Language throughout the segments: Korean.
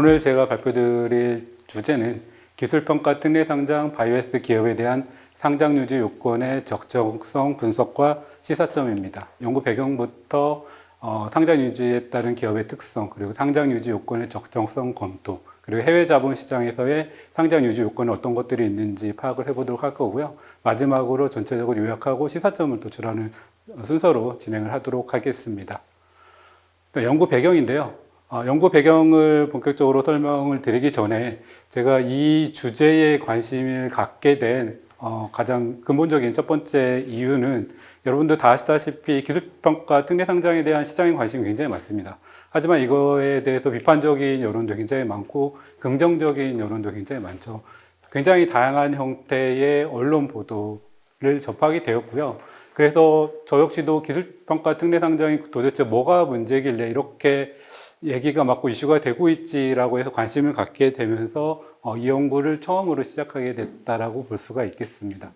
오늘 제가 발표드릴 주제는 기술평가 특례상장 바이오에스 기업에 대한 상장 유지 요건의 적정성 분석과 시사점입니다. 연구 배경부터 상장 유지에 따른 기업의 특성, 그리고 상장 유지 요건의 적정성 검토, 그리고 해외 자본 시장에서의 상장 유지 요건은 어떤 것들이 있는지 파악을 해보도록 할 거고요. 마지막으로 전체적으로 요약하고 시사점을 도출하는 순서로 진행을 하도록 하겠습니다. 연구 배경인데요. 연구 배경을 본격적으로 설명을 드리기 전에 제가 이 주제에 관심을 갖게 된 가장 근본적인 첫 번째 이유는 여러분들 다 아시다시피 기술평가 특례상장에 대한 시장의 관심이 굉장히 많습니다. 하지만 이거에 대해서 비판적인 여론도 굉장히 많고 긍정적인 여론도 굉장히 많죠. 굉장히 다양한 형태의 언론 보도를 접하게 되었고요. 그래서 저 역시도 기술평가 특례상장이 도대체 뭐가 문제길래 이렇게 얘기가 많고 이슈가 되고 있지라고 해서 관심을 갖게 되면서 이 연구를 처음으로 시작하게 됐다라고 볼 수가 있겠습니다.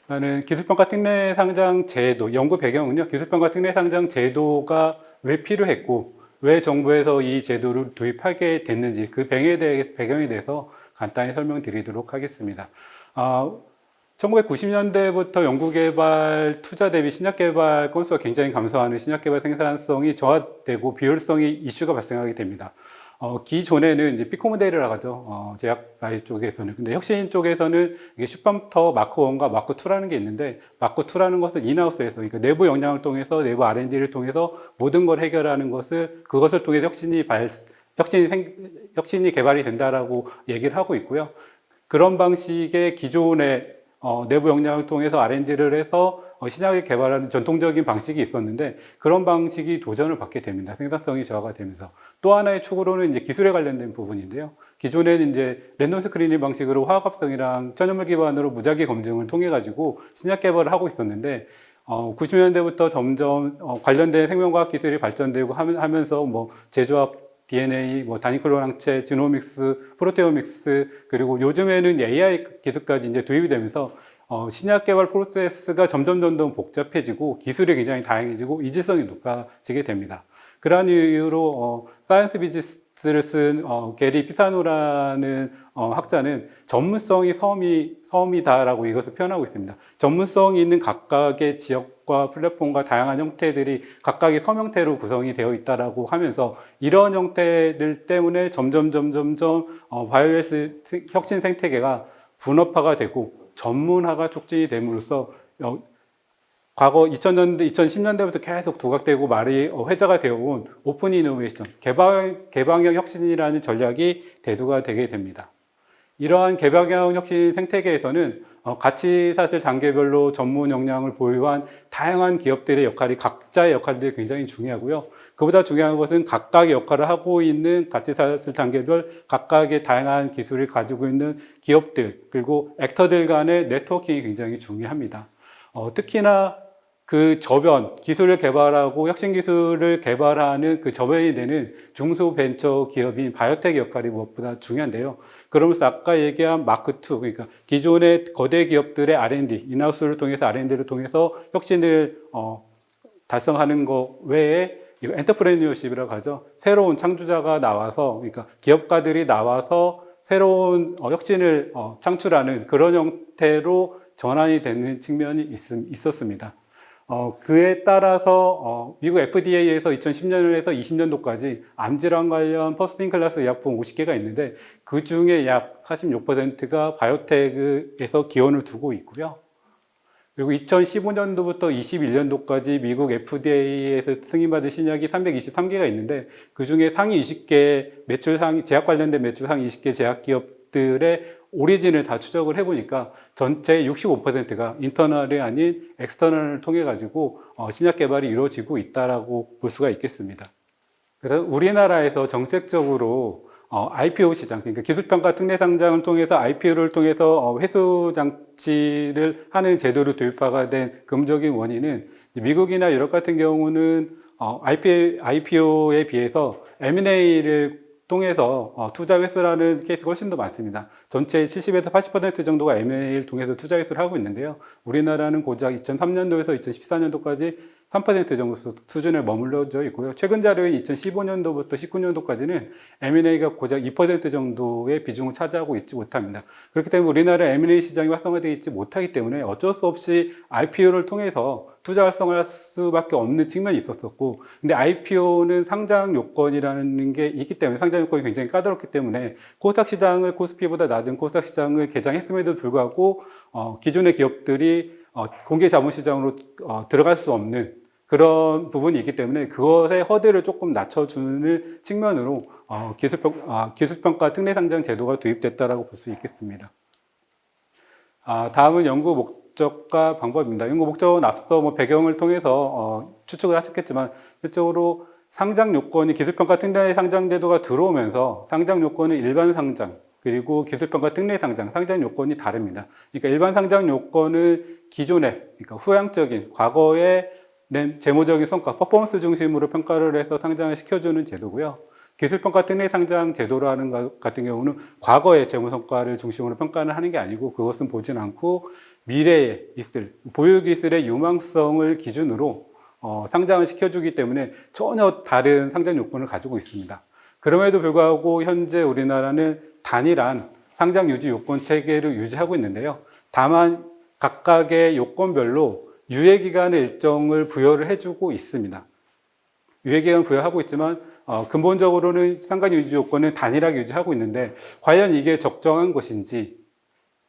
나는 기술평가 특례상장 제도, 연구 배경은요, 기술평가 특례상장 제도가 왜 필요했고 왜 정부에서 이 제도를 도입하게 됐는지 그 배경에 대해서 간단히 설명드리도록 하겠습니다. 1990년대부터 연구개발 투자 대비 신약개발 건수가 굉장히 감소하는 신약개발 생산성이 저하되고 비효율성이 이슈가 발생하게 됩니다. 기존에는 이제 피코 모델이라고 하죠. 제약 바이오 쪽에서는. 근데 혁신 쪽에서는 이게 슈퍼터 마크 1과 마크 2라는 게 있는데, 마크 2라는 것은 인하우스에서, 그러니까 내부 역량을 통해서, 내부 R&D를 통해서 모든 걸 해결하는 것을, 그것을 통해서 혁신이 개발이 된다라고 얘기를 하고 있고요. 그런 방식의 기존의 내부 역량을 통해서 R&D를 해서 신약을 개발하는 전통적인 방식이 있었는데 그런 방식이 도전을 받게 됩니다. 생산성이 저하가 되면서. 또 하나의 축으로는 이제 기술에 관련된 부분인데요. 기존에는 이제 랜덤 스크리닝 방식으로 화학합성이랑 천연물 기반으로 무작위 검증을 통해 가지고 신약 개발을 하고 있었는데 90년대부터 점점 관련된 생명과학 기술이 발전되고 하면서 뭐 제조합 DNA, 단위 클론 항체, 지노믹스, 프로테오믹스, 그리고 요즘에는 AI 기술까지 이제 도입이 되면서 신약 개발 프로세스가 점점 복잡해지고 기술이 굉장히 다양해지고 이질성이 높아지게 됩니다. 그러한 이유로 사이언스 비즈니스를 쓴 게리 피사노라는 학자는 전문성이 섬이다라고 이것을 표현하고 있습니다. 전문성이 있는 각각의 지역과 플랫폼과 다양한 형태들이 각각의 섬 형태로 구성이 되어 있다라고 하면서 이런 형태들 때문에 점점 바이오에스 혁신 생태계가 분업화가 되고 전문화가 촉진이 됨으로써 과거 2000년대, 2010년대부터 계속 두각되고 말이 회자가 되어온 오픈 이노베이션, 개방형 혁신이라는 전략이 대두가 되게 됩니다. 이러한 개방형 혁신 생태계에서는 가치사슬 단계별로 전문 역량을 보유한 다양한 기업들의 역할이 각자의 역할들이 굉장히 중요하고요. 그보다 중요한 것은 각각의 역할을 하고 있는 가치사슬 단계별 각각의 다양한 기술을 가지고 있는 기업들 그리고 액터들 간의 네트워킹이 굉장히 중요합니다. 특히나 그 저변, 기술을 개발하고 혁신 기술을 개발하는 그 저변이 되는 중소벤처 기업인 바이오텍 역할이 무엇보다 중요한데요. 그러면서 아까 얘기한 마크2, 그러니까 기존의 거대 기업들의 R&D, 인하우스를 통해서 R&D를 통해서 혁신을 달성하는 것 외에 이거 엔터프레뉴어십이라고 하죠. 새로운 창조자가 나와서, 그러니까 기업가들이 나와서 새로운 혁신을 창출하는 그런 형태로 전환이 되는 측면이 있었습니다. 그에 따라서 미국 FDA에서 2010년에서 20년도까지 암질환 관련 퍼스트인클래스 의약품 50개가 있는데 그 중에 약 46%가 바이오텍에서 기원을 두고 있고요. 그리고 2015년도부터 21년도까지 미국 FDA에서 승인받은 신약이 323개가 있는데 그 중에 상위 20개 제약 관련된 매출 상위 20개 제약기업들의 오리진을 다 추적을 해보니까 전체 65%가 인터널이 아닌 엑스터널을 통해 가지고 신약 개발이 이루어지고 있다라고 볼 수가 있겠습니다. 그래서 우리나라에서 정책적으로 IPO 시장, 그러니까 기술평가 특례상장을 통해서 IPO를 통해서 회수 장치를 하는 제도를 도입화가 된 근본적인 원인은 미국이나 유럽 같은 경우는 IPO에 비해서 M&A를 통해서 투자 회수라는 케이스가 훨씬 더 많습니다. 전체의 70에서 80% 정도가 M&A를 통해서 투자 회수를 하고 있는데요. 우리나라는 고작 2003년도에서 2014년도까지 3% 정도 수준에 머물러져 있고요. 최근 자료인 2015년도부터 19년도까지는 M&A가 고작 2% 정도의 비중을 차지하고 있지 못합니다. 그렇기 때문에 우리나라 M&A 시장이 활성화되어 있지 못하기 때문에 어쩔 수 없이 IPO를 통해서 투자 활성화할 수밖에 없는 측면이 있었었고, 근데 IPO는 상장 요건이라는 게 있기 때문에, 상장 요건이 굉장히 까다롭기 때문에 코스닥 시장을 코스피보다 낮은 코스닥 시장을 개장했음에도 불구하고 기존의 기업들이 공개 자본시장으로 들어갈 수 없는 그런 부분이 있기 때문에 그것의 허들을 조금 낮춰주는 측면으로 기술평가 특례상장 제도가 도입됐다라고 볼 수 있겠습니다. 다음은 연구 목적과 방법입니다. 연구 목적은 앞서 배경을 통해서 추측을 하셨겠지만, 실적으로 상장 요건이 기술평가 특례 상장 제도가 들어오면서 상장 요건은 일반 상장, 그리고 기술평가 특례 상장, 상장 요건이 다릅니다. 그러니까 일반 상장 요건은 기존의, 그러니까 후향적인, 과거에 낸 재무적인 성과, 퍼포먼스 중심으로 평가를 해서 상장을 시켜주는 제도고요. 기술평가 특례 상장 제도라는 것 같은 경우는 과거의 재무성과를 중심으로 평가를 하는 게 아니고, 그것은 보진 않고 미래에 있을 보유기술의 유망성을 기준으로 상장을 시켜주기 때문에 전혀 다른 상장 요건을 가지고 있습니다. 그럼에도 불구하고 현재 우리나라는 단일한 상장 유지 요건 체계를 유지하고 있는데요. 다만 각각의 요건별로 유예기간의 일정을 부여를 해주고 있습니다. 유예기간 부여하고 있지만 근본적으로는 상장 유지 요건은 단일하게 유지하고 있는데, 과연 이게 적정한 것인지,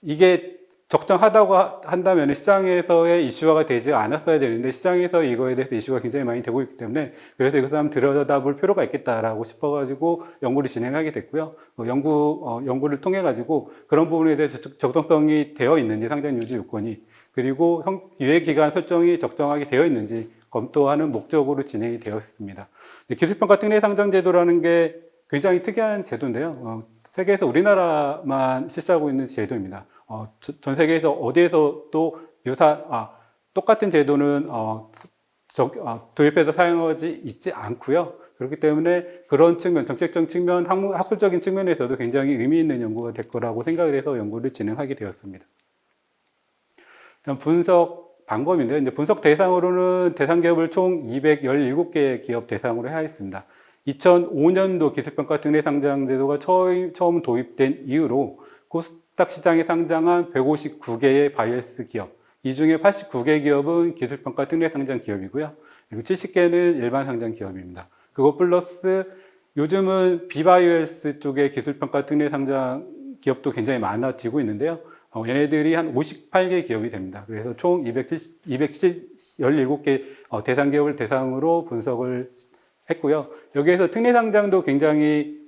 이게 적정하다고 한다면 시장에서의 이슈화가 되지 않았어야 되는데 시장에서 이거에 대해서 이슈가 굉장히 많이 되고 있기 때문에, 그래서 이것을 한번 들여다볼 필요가 있겠다라고 싶어가지고 연구를 진행하게 됐고요. 연구를 통해 가지고 그런 부분에 대해서 적정성이 되어 있는지, 상장 유지 요건이, 그리고 유예 기간 설정이 적정하게 되어 있는지 검토하는 목적으로 진행이 되었습니다. 기술평가 특례 상장 제도라는 게 굉장히 특이한 제도인데요. 세계에서 우리나라만 실시하고 있는 제도입니다. 전 세계에서 어디에서도 똑같은 제도는 도입해서 사용하지 있지 않고요. 그렇기 때문에 그런 측면, 정책적 측면, 학술적인 측면에서도 굉장히 의미 있는 연구가 될 거라고 생각을 해서 연구를 진행하게 되었습니다. 분석 방법인데요. 이제 분석 대상으로는 대상 기업을 총 217개 기업 대상으로 해야 했습니다. 2005년도 기술평가 특례 상장 제도가 처음 도입된 이후로 코스닥 시장에 상장한 159개의 바이오헬스 기업, 이 중에 89개 기업은 기술평가 특례 상장 기업이고요. 그리고 70개는 일반 상장 기업입니다. 그거 플러스 요즘은 비바이오헬스 쪽의 기술평가 특례 상장 기업도 굉장히 많아지고 있는데요. 얘네들이 한 58개 기업이 됩니다. 그래서 총 217개 대상 기업을 대상으로 분석을 했고요. 여기에서 특례 상장도 굉장히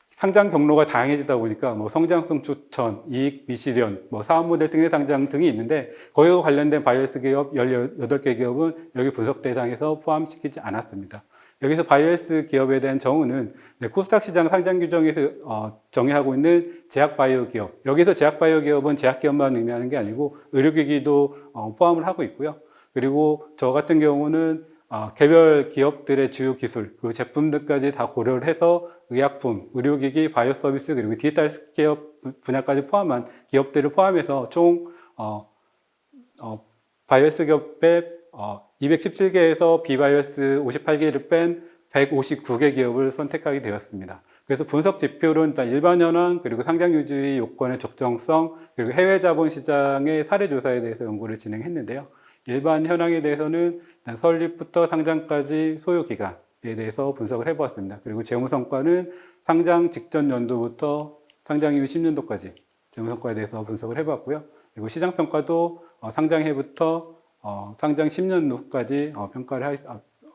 상장 경로가 다양해지다 보니까 성장성 추천, 이익 미실현, 사업 모델 특례 상장 등이 있는데, 거기와 관련된 바이오헬스 기업 18개 기업은 여기 분석 대상에서 포함시키지 않았습니다. 여기서 바이오헬스 기업에 대한 정의는 코스닥 시장 상장 규정에서 정의하고 있는 제약바이오 기업, 여기서 제약바이오 기업은 제약기업만 의미하는 게 아니고 의료기기도 포함을 하고 있고요. 그리고 저 같은 경우는 개별 기업들의 주요 기술, 그 제품들까지 다 고려를 해서 의약품, 의료기기, 바이오 서비스, 그리고 디지털 기업 분야까지 포함한 기업들을 포함해서 총 바이오헬스 기업의 217개에서 비바이오헬스 58개를 뺀 159개 기업을 선택하게 되었습니다. 그래서 분석 지표는 일단 일반 현황, 그리고 상장 유지 요건의 적정성, 그리고 해외 자본 시장의 사례 조사에 대해서 연구를 진행했는데요. 일반 현황에 대해서는 일단 설립부터 상장까지 소요 기간에 대해서 분석을 해보았습니다. 그리고 재무성과는 상장 직전 연도부터 상장 이후 10년도까지 재무성과에 대해서 분석을 해봤고요. 그리고 시장평가도 상장해부터 상장 10년 후까지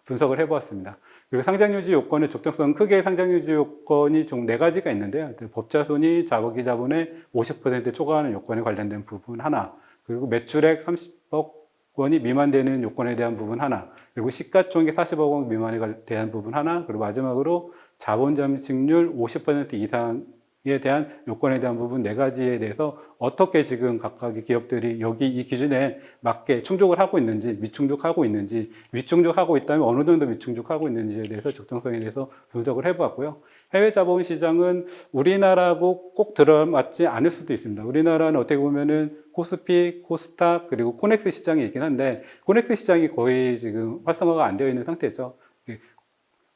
분석을 해보았습니다. 그리고 상장유지 요건의 적정성, 크게 상장유지 요건이 총 4가지가 있는데요. 법자손이 자국이 자본의 50% 초과하는 요건에 관련된 부분 하나, 그리고 매출액 30억 원이 미만되는 요건에 대한 부분 하나, 그리고 시가총액 40억 원 미만에 대한 부분 하나, 그리고 마지막으로 자본 잠식률 50% 이상의 에 대한 요건에 대한 부분 네 가지에 대해서 어떻게 지금 각각의 기업들이 여기 이 기준에 맞게 충족을 하고 있는지, 미충족하고 있는지, 위충족하고 있다면 어느 정도 미충족하고 있는지에 대해서 적정성에 대해서 분석을 해보았고요. 해외 자본 시장은 우리나라하고 꼭 들어맞지 않을 수도 있습니다. 우리나라는 어떻게 보면은 코스피, 코스닥, 그리고 코넥스 시장이 있긴 한데, 코넥스 시장이 거의 지금 활성화가 안 되어 있는 상태죠.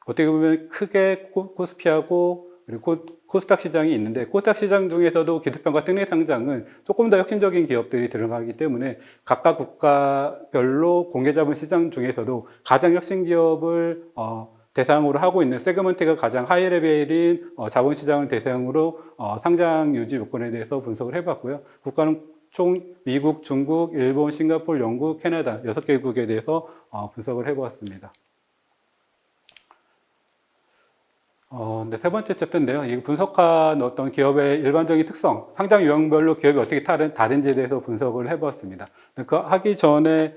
어떻게 보면 크게 코스피하고 그리고 코스닥 시장이 있는데, 코스닥 시장 중에서도 기술평가 특례 상장은 조금 더 혁신적인 기업들이 들어가기 때문에 각각 국가별로 공개자본 시장 중에서도 가장 혁신 기업을 대상으로 하고 있는 세그먼트가 가장 하이 레벨인 자본 시장을 대상으로 상장 유지 요건에 대해서 분석을 해봤고요. 국가는 총 미국, 중국, 일본, 싱가포르, 영국, 캐나다 6개국에 대해서 분석을 해보았습니다. 네, 세 번째 챕터인데요. 이 분석한 어떤 기업의 일반적인 특성, 상장 유형별로 기업이 어떻게 다른지에 대해서 분석을 해보았습니다. 그 하기 전에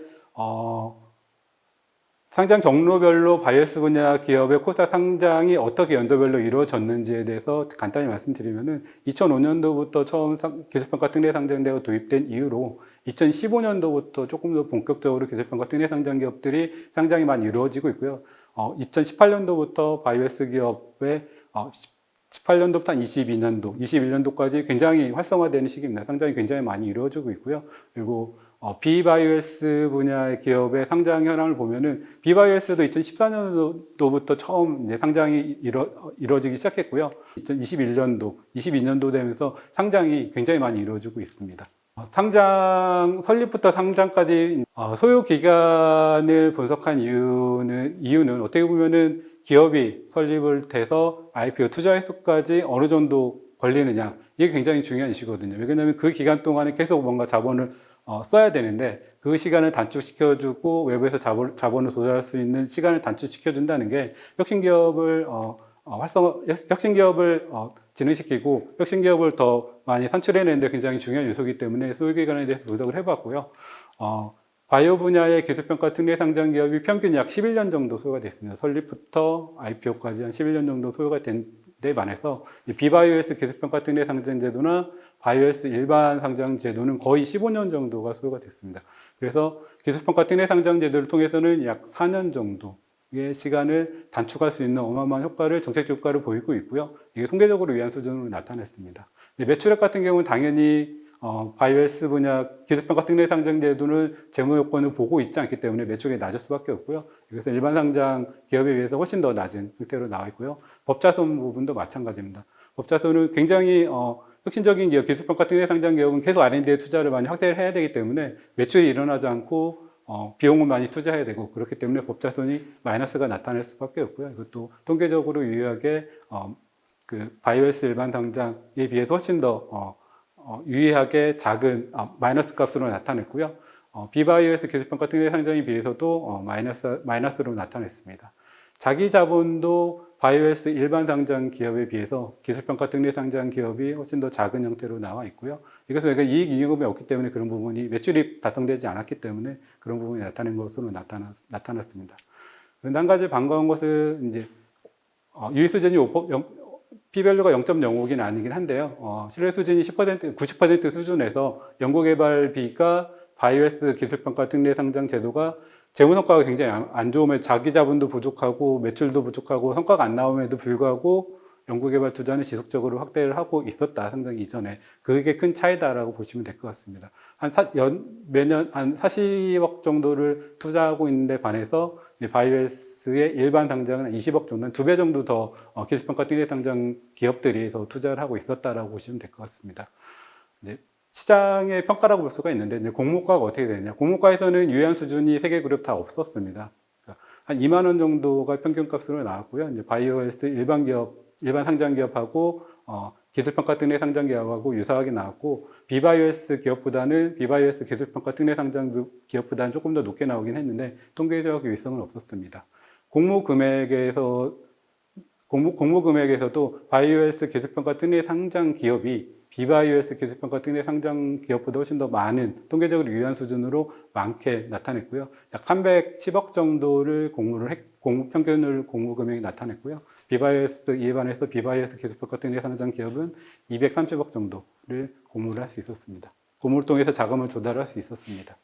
상장 경로별로 바이오스 분야 기업의 코스닥 상장이 어떻게 연도별로 이루어졌는지에 대해서 간단히 말씀드리면은 2005년도부터 처음 기술평가 특례 상장제가 도입된 이후로 2015년도부터 조금 더 본격적으로 기술평가 특례 상장 기업들이 상장이 많이 이루어지고 있고요. 2018년도부터 바이오스 기업의 18년도부터 한 22년도, 21년도까지 굉장히 활성화되는 시기입니다. 상장이 굉장히 많이 이루어지고 있고요. 그리고 비바이오스 분야의 기업의 상장 현황을 보면은 비바이오스도 2014년도부터 처음 이제 상장이 이루어지기 시작했고요. 2021년도, 22년도 되면서 상장이 굉장히 많이 이루어지고 있습니다. 상장 설립부터 상장까지 소요 기간을 분석한 이유는 어떻게 보면은 기업이 설립을 돼서 IPO 투자 횟수까지 어느 정도 걸리느냐, 이게 굉장히 중요한 이슈거든요. 왜냐하면 그 기간 동안에 계속 뭔가 자본을 써야 되는데 그 시간을 단축시켜주고 외부에서 자본을 조달할 수 있는 시간을 단축시켜준다는 게 혁신기업을 혁신기업을 진흥시키고 혁신기업을 더 많이 산출해내는데 굉장히 중요한 요소이기 때문에 소요기간에 대해서 분석을 해봤고요. 바이오 분야의 기술평가 특례 상장 기업이 평균 약 11년 정도 소요가 됐습니다. 설립부터 IPO까지 한 11년 정도 소요가 된 데 반해서 비바이오스 기술평가 특례 상장 제도나 바이오스 일반 상장 제도는 거의 15년 정도가 소요가 됐습니다. 그래서 기술평가 특례 상장 제도를 통해서는 약 4년 정도의 시간을 단축할 수 있는 어마어마한 효과를, 정책적 효과를 보이고 있고요. 이게 통계적으로 유의한 수준으로 나타냈습니다. 매출액 같은 경우는 당연히 바이오스 분야 기술평가 특례 상장 제도는 재무 요건을 보고 있지 않기 때문에 매출이 낮을 수밖에 없고요. 그래서 일반 상장 기업에 비해서 훨씬 더 낮은 형태로 나와 있고요. 법자손 부분도 마찬가지입니다. 법자손은 굉장히 혁신적인 기업, 기술평가 특례 상장 기업은 계속 R&D에 투자를 많이 확대를 해야 되기 때문에 매출이 일어나지 않고 비용을 많이 투자해야 되고, 그렇기 때문에 법자손이 마이너스가 나타날 수밖에 없고요. 이것도 통계적으로 유의하게 그 바이오스 일반 상장에 비해서 훨씬 더 유의하게 작은 마이너스 값으로 나타냈고요. 비바이오스 기술평가 특례 상장에 비해서도 마이너스로 나타냈습니다. 자기 자본도 바이오스 일반 상장 기업에 비해서 기술평가 특례 상장 기업이 훨씬 더 작은 형태로 나와 있고요. 이것은 이익 잉여금이 없기 때문에 그런 부분이 매출이 달성되지 않았기 때문에 그런 부분이 나타낸 것으로 나타났습니다. 그런데 한 가지 반가운 것은 이제 유의 수준이 P밸류가 0.05긴 아니긴 한데요. 신뢰 수준이 10%, 90% 수준에서 연구개발비가 바이오스 기술평가 특례 상장 제도가 재무성과가 굉장히 안 좋으면 자기 자본도 부족하고 매출도 부족하고 성과가 안 나옴에도 불구하고 연구개발 투자는 지속적으로 확대를 하고 있었다, 상장 이전에. 그게 큰 차이다라고 보시면 될 것 같습니다. 매년 한 40억 정도를 투자하고 있는데 반해서 바이오스의 일반 상장은 20억 정도, 한 2배 정도 더 기술평가 특례 상장 기업들이 더 투자를 하고 있었다라고 보시면 될 것 같습니다. 이제 시장의 평가라고 볼 수가 있는데, 이제 공모가가 어떻게 되느냐. 공모가에서는 유의한 수준이 3개 그룹 다 없었습니다. 그러니까 한 2만 원 정도가 평균값으로 나왔고요. 이제 바이오스 일반 상장 기업하고 기술평가 특례 상장 기업하고 유사하게 나왔고, 비바이오스 기술평가 특례 상장 기업보다는 조금 더 높게 나오긴 했는데 통계적 유의성은 없었습니다. 공모 금액에서도 바이오스 기술평가 특례 상장 기업이 비바이오스 기술평가 특례 상장 기업보다 훨씬 더 많은, 통계적으로 유의한 수준으로 많게 나타냈고요. 약 310억 정도를 공모 평균을 공모 금액이 나타냈고요. 이에 반해서 비바이오스 기술평가 등의 상장 기업은 230억 정도를 공모를 할 수 있었습니다. 공모를 통해서 자금을 조달할 수 있었습니다.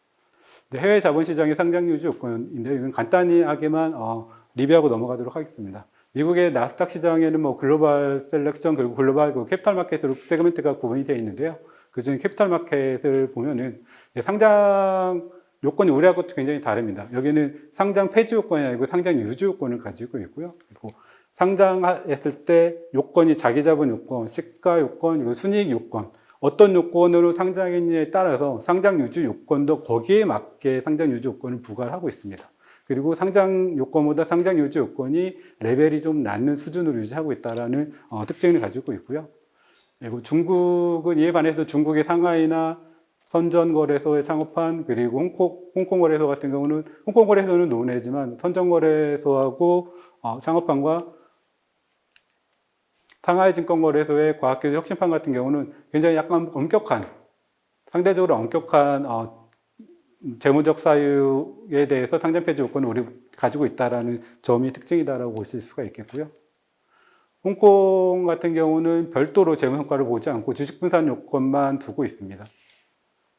해외 자본시장의 상장 유지 요건인데 이건 간단히 하게만 리뷰하고 넘어가도록 하겠습니다. 미국의 나스닥 시장에는 뭐 글로벌 셀렉션 그리고 글로벌 캐피탈 마켓으로 세그멘트가 구분이 되어 있는데요. 그중 캐피탈 마켓을 보면은 상장 요건이 우리하고 굉장히 다릅니다. 여기는 상장 폐지 요건이 아니고 상장 유지 요건을 가지고 있고요. 그리고 상장했을 때 요건이 자기 자본 요건, 시가 요건, 그리고 순이익 요건, 어떤 요건으로 상장했느냐에 따라서 상장 유지 요건도 거기에 맞게 상장 유지 요건을 부과를 하고 있습니다. 그리고 상장 요건보다 상장 유지 요건이 레벨이 좀 낮은 수준으로 유지하고 있다는 특징을 가지고 있고요. 그리고 중국은 이에 반해서 중국의 상하이나 선전거래소에 창업한 그리고 홍콩거래소 같은 경우는 홍콩거래소는 논외지만 선전거래소하고 창업한과 상하이 증권거래소의 과학기술 혁신판 같은 경우는 굉장히 약간 엄격한 상대적으로 엄격한 재무적 사유에 대해서 상장 폐지 요건을 우리 가지고 있다는 점이 특징이다라고 보실 수가 있겠고요. 홍콩 같은 경우는 별도로 재무 성과를 보지 않고 주식 분산 요건만 두고 있습니다.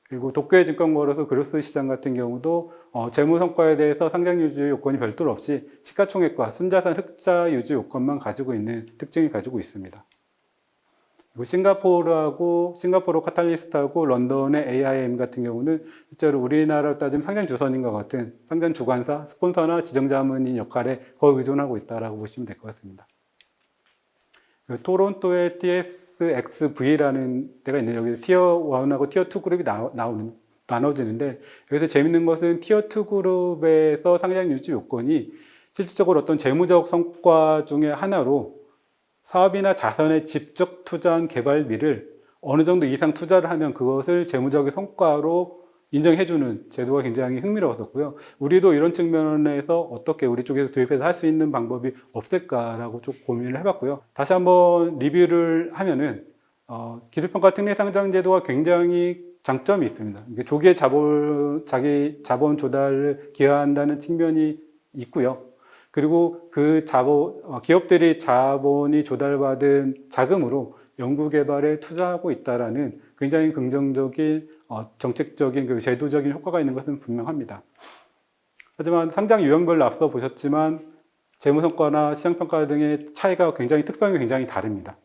그리고 도쿄의 증권거래소 그로스 시장 같은 경우도 재무 성과에 대해서 상장 유지 요건이 별도로 없이 시가총액과 순자산 흑자 유지 요건만 가지고 있는 특징을 가지고 있습니다. 그리고 싱가포르 카탈리스트하고 런던의 AIM 같은 경우는 실제로 우리나라로 따지면 상장 주선인과 같은 상장 주관사, 스폰서나 지정자문인 역할에 거의 의존하고 있다고 보시면 될 것 같습니다. 토론토의 TSXV라는 데가 있는데 여기 티어 1하고 티어 2 그룹이 나눠지는데 여기서 재밌는 것은 티어 2 그룹에서 상장 유지 요건이 실질적으로 어떤 재무적 성과 중에 하나로 사업이나 자산에 직접 투자한 개발비를 어느 정도 이상 투자를 하면 그것을 재무적인 성과로 인정해주는 제도가 굉장히 흥미로웠었고요. 우리도 이런 측면에서 어떻게 우리 쪽에서 도입해서 할 수 있는 방법이 없을까라고 좀 고민을 해봤고요. 다시 한번 리뷰를 하면은 기술평가 특례상장제도가 굉장히 장점이 있습니다. 조기에 자기 자본 조달을 기여한다는 측면이 있고요. 그리고 그 기업들이 자본이 조달받은 자금으로 연구개발에 투자하고 있다라는 굉장히 긍정적인 정책적인 그리고 제도적인 효과가 있는 것은 분명합니다. 하지만 상장 유형별로 앞서 보셨지만 재무성과나 시장평가 등의 차이가 특성이 굉장히 다릅니다.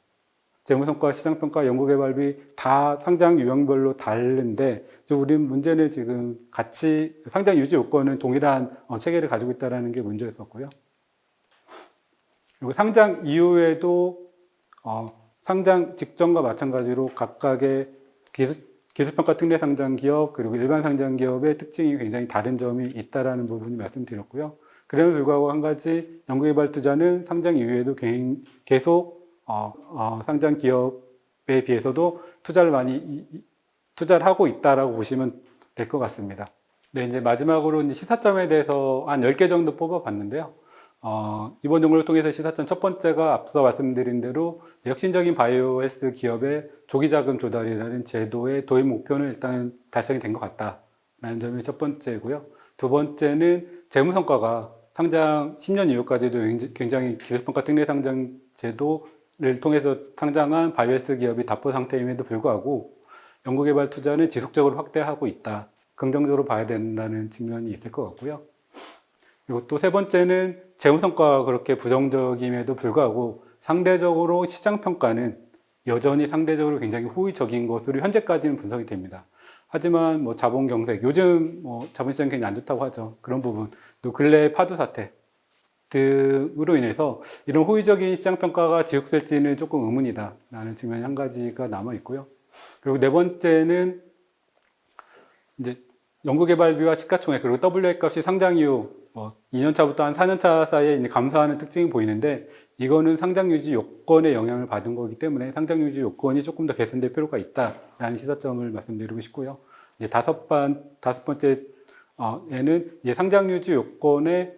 재무성과, 시장평가, 연구개발비 다 상장 유형별로 다른데 우리 문제는 지금 같이 상장 유지 요건은 동일한 체계를 가지고 있다는 게 문제였었고요. 그리고 상장 이후에도 상장 직전과 마찬가지로 각각의 기술평가 특례 상장 기업 그리고 일반 상장 기업의 특징이 굉장히 다른 점이 있다는 부분을 말씀드렸고요. 그럼에도 불구하고 한 가지 연구개발 투자는 상장 이후에도 계속 상장 기업에 비해서도 투자를 하고 있다라고 보시면 될 것 같습니다. 네, 이제 마지막으로 시사점에 대해서 한 10개 정도 뽑아봤는데요. 이번 연구를 통해서 시사점 첫 번째가 앞서 말씀드린 대로 혁신적인 바이오 헬스 기업의 조기 자금 조달이라는 제도의 도입 목표는 일단 달성이 된 것 같다라는 점이 첫 번째고요. 두 번째는 재무 성과가 상장 10년 이후까지도 굉장히 기술평가 특례 상장 제도를 통해서 상장한 바이오 헬스 기업이 답보 상태임에도 불구하고 연구개발 투자는 지속적으로 확대하고 있다. 긍정적으로 봐야 된다는 측면이 있을 것 같고요. 그리고 또 세 번째는 재무성과가 그렇게 부정적임에도 불구하고 상대적으로 시장평가는 여전히 상대적으로 굉장히 호의적인 것으로 현재까지는 분석이 됩니다. 하지만 자본 경색, 요즘 자본시장이 굉장히 안 좋다고 하죠. 그런 부분, 또 근래 파도 사태 등으로 인해서 이런 호의적인 시장평가가 지속될지는 조금 의문이다 라는 측면이 한 가지가 남아 있고요. 그리고 네 번째는 이제 연구개발비와 시가총액 그리고 WA 값이 상장 이후 2년차부터 한 4년차 사이에 감소하는 특징이 보이는데 이거는 상장 유지 요건의 영향을 받은 거기 때문에 상장 유지 요건이 조금 더 개선될 필요가 있다라는 시사점을 말씀드리고 싶고요. 이제 다섯 번째에는 상장 유지 요건의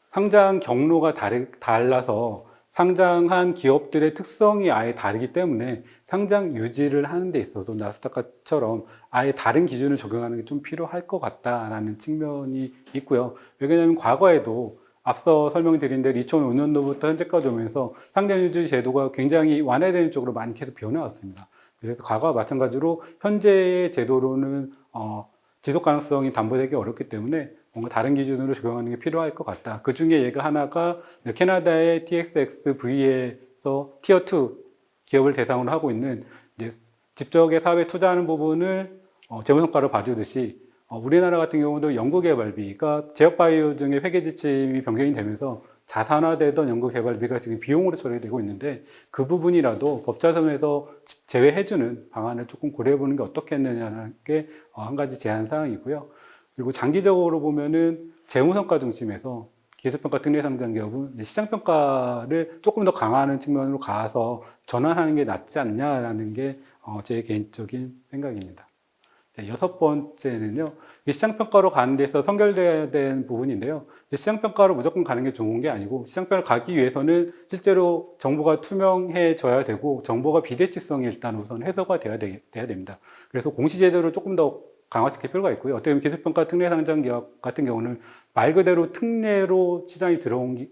상장 경로가 달라서 상장한 기업들의 특성이 아예 다르기 때문에 상장 유지를 하는 데 있어서 나스닥처럼 아예 다른 기준을 적용하는 게 좀 필요할 것 같다라는 측면이 있고요. 왜냐하면 과거에도 앞서 설명드린 대로 2005년도부터 현재까지 오면서 상장유지 제도가 굉장히 완화되는 쪽으로 많이 계속 변해왔습니다. 그래서 과거와 마찬가지로 현재의 제도로는 지속 가능성이 담보되기 어렵기 때문에 뭔가 다른 기준으로 적용하는 게 필요할 것 같다. 그 중에 얘가 하나가 캐나다의 TSX-V에서 티어2 기업을 대상으로 하고 있는 이제 직접의 사업에 투자하는 부분을 재무성과로 봐주듯이 우리나라 같은 경우도 연구개발비가 제약바이오 등의 회계 지침이 변경이 되면서 자산화되던 연구개발비가 지금 비용으로 처리되고 있는데 그 부분이라도 법자성에서 제외해주는 방안을 조금 고려해보는 게 어떻겠느냐는 게 한 가지 제안 사항이고요. 그리고 장기적으로 보면은 재무성과 중심에서 기술평가 특례상장 기업은 시장평가를 조금 더 강화하는 측면으로 가서 전환하는 게 낫지 않냐라는 게 제 개인적인 생각입니다. 여섯 번째는요, 시장평가로 가는 데서 선결돼야 되는 부분인데요. 시장평가로 무조건 가는 게 좋은 게 아니고, 시장평가를 가기 위해서는 실제로 정보가 투명해져야 되고, 정보가 비대칭성이 일단 우선 해소가 돼야 됩니다. 그래서 공시제도를 조금 더 강화시킬 필요가 있고요. 어떻게 보면 기술평가 특례상장 기업 같은 경우는 말 그대로 특례로 시장이 들어온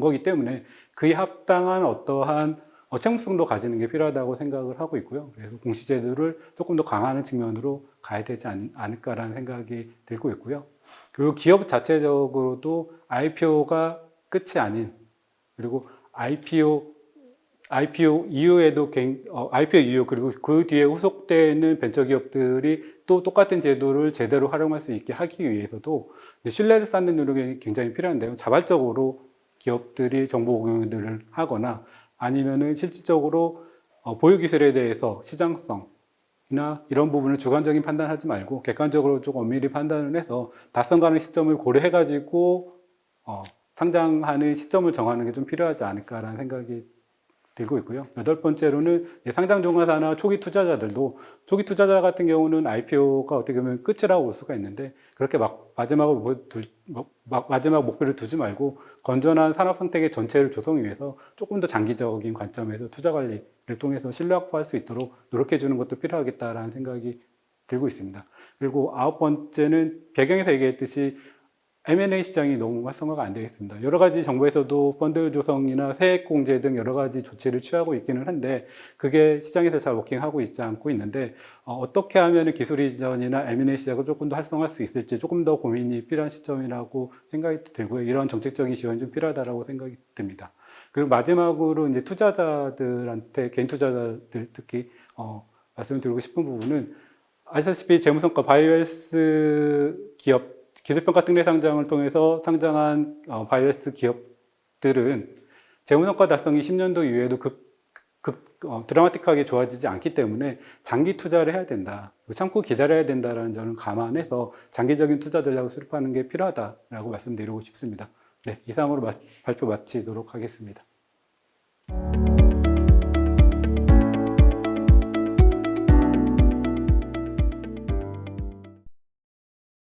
거기 때문에 그에 합당한 어떠한 책무성도 가지는 게 필요하다고 생각을 하고 있고요. 그래서 공시제도를 조금 더 강화하는 측면으로 가야 되지 않을까라는 생각이 들고 있고요. 그리고 기업 자체적으로도 IPO가 끝이 아닌, 그리고 IPO 이후에도 IPO 이후 그리고 그 뒤에 후속되는 벤처기업들이 또 똑같은 제도를 제대로 활용할 수 있게 하기 위해서도 신뢰를 쌓는 노력이 굉장히 필요한데요. 자발적으로 기업들이 정보 공유들을 하거나 아니면은 실질적으로 보유 기술에 대해서 시장성이나 이런 부분을 주관적인 판단하지 말고 객관적으로 좀 엄밀히 판단을 해서達成가능 시점을 고려해가지고 상장하는 시점을 정하는 게 좀 필요하지 않을까라는 생각이 들고 있고요. 여덟 번째로는 상장 종사나 초기 투자자들도 초기 투자자 같은 경우는 IPO가 어떻게 보면 끝이라고 볼 수가 있는데 그렇게 마지막 목표를 두지 말고 건전한 산업 생태계 전체를 조성하기 위해서 조금 더 장기적인 관점에서 투자 관리를 통해서 신뢰 확보할 수 있도록 노력해 주는 것도 필요하겠다라는 생각이 들고 있습니다. 그리고 아홉 번째는 배경에서 얘기했듯이 M&A 시장이 너무 활성화가 안 되어 있습니다. 여러 가지 정부에서도 펀드 조성이나 세액 공제 등 여러 가지 조치를 취하고 있기는 한데 그게 시장에서 잘 워킹하고 있지 않고 있는데 어떻게 하면 기술 이전이나 M&A 시장을 조금 더 활성화할 수 있을지 조금 더 고민이 필요한 시점이라고 생각이 들고요. 이런 정책적인 지원이 좀 필요하다고 생각이 듭니다. 그리고 마지막으로 이제 투자자들한테 개인 투자자들 특히 말씀드리고 싶은 부분은 아시다시피 재무성과 바이오헬스 기업 기술평가 특례 상장을 통해서 상장한 바이오헬스 기업들은 재무성과 달성이 10년도 이후에도 드라마틱하게 좋아지지 않기 때문에 장기 투자를 해야 된다. 참고 기다려야 된다는 점을 감안해서 장기적인 투자 전략을 수립하는 게 필요하다라고 말씀드리고 싶습니다. 네, 이상으로 발표 마치도록 하겠습니다.